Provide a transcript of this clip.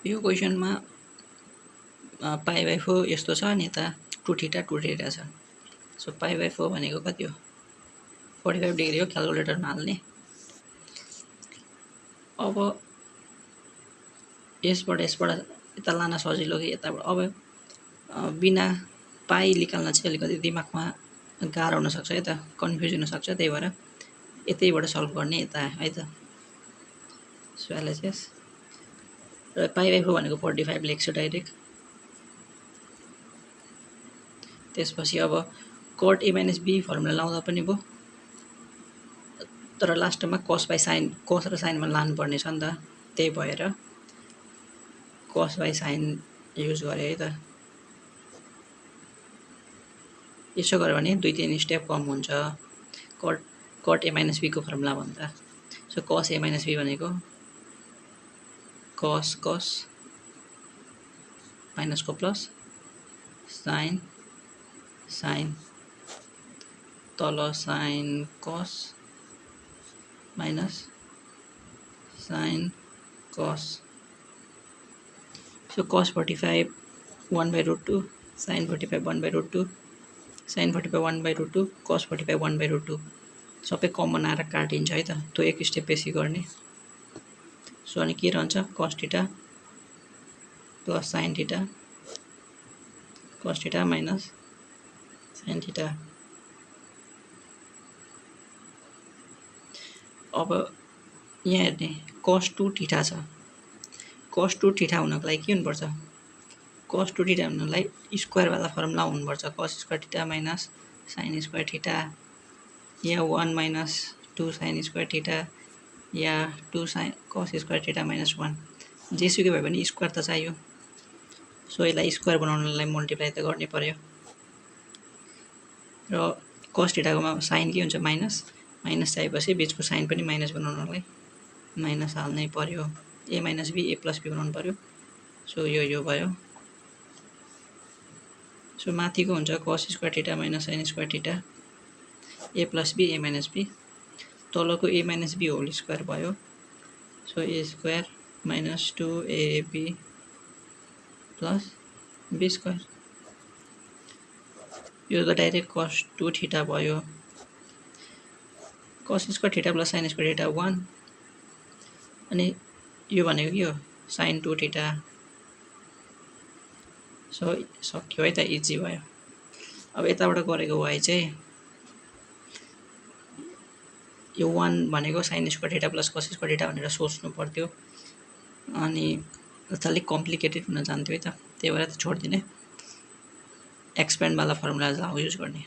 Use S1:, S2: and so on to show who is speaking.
S1: यो क्वेसनमा pi by 4 यस्तो छ अनि यता 2 थीटा छ। सो पाई बाई 4 भनेको कति हो 45 डिग्री हो क्यालकुलेटरमा हाल्ने। अब यसबाट यता लान सजिलो कि यताबाट अब बिना पाई निकाल्न चाहिँ अलिकति दिमागमा गाह्रो हुनसक्छ है त कन्फ्युज हुनसक्छ त्यही भएर यतैबाट सल्भ गर्ने यता है त। सो एलएचएस र पाई बाई 4 भनेको 45 लेख्छु डाइरेक्ट। त्यसपछि अब cot A minus B formula लाउँदा पनि भयो तर लास्टमा कस बाई साइन कस र साइनमा लानुपर्ने छ नि त त्यही भएर कस बाई साइन युज गरे है त। यसो गर्यो भने 2-3 स्टेप कम हुन्छ कट ए माइनस बी को फर्मुला भन्दा। सो कस ए माइनस बी भनेको कस कस माइनसको प्लस साइन साइन तल साइन कस माइनस साइन कस। सो कस 45 1/√2 साइन 45 1/√2 साइन 45 1/√2 कस 45 1/√2 सबै कमन आएर काटिन्छ है त त्यो एक स्टेप बेसी गर्ने। सो अनि के रहन्छ cos theta plus sine theta cos theta minus sine theta. अब यहाँ हेर्ने कस 2 थीटा छ कस 2 थीटा हुनको लागि के हुनुपर्छ कस 2 थीटा हुनलाई स्क्वायर वाला फर्मुला हुनुपर्छ cos square theta minus sine square theta या 1 माइनस 2 साइन स्क्वायर थीटा या 2 sine cos square theta minus 1 जेसुकै भए पनि स्क्वायर त चाहियो। सो यसलाई स्क्वायर बनाउनलाई मल्टिप्लाई त गर्नै पर्यो र कस थीटाकोमा साइन के हुन्छ माइनस माइनस चाहिएपछि बीचको साइन पनि माइनस बनाउनलाई माइनस हाल्नै पर्यो A minus B A plus B बनाउनु पर्यो। सो यो भयो। सो माथिको हुन्छ cos square theta minus sine square theta A plus B A minus B तलको A minus B whole square भयो। So A square minus 2ab plus B square यो त डाइरेक्ट कस 2 थीटा भयो cos square theta plus sine square theta 1 अनि यो भनेको के हो साइन 2 थीटा। सो सक्यो है त इजी भयो। अब यताबाट गरेको भए चाहिँ यो 1 भनेको sign square theta plus cos square theta भनेर सोच्नु पर्थ्यो अनि अलिक कम्प्लिकेटेड हुन जान्थ्यो है त त्यही भएर त छोडिदिने एक्सपेन्ड वाला फर्मुला युज गर्ने।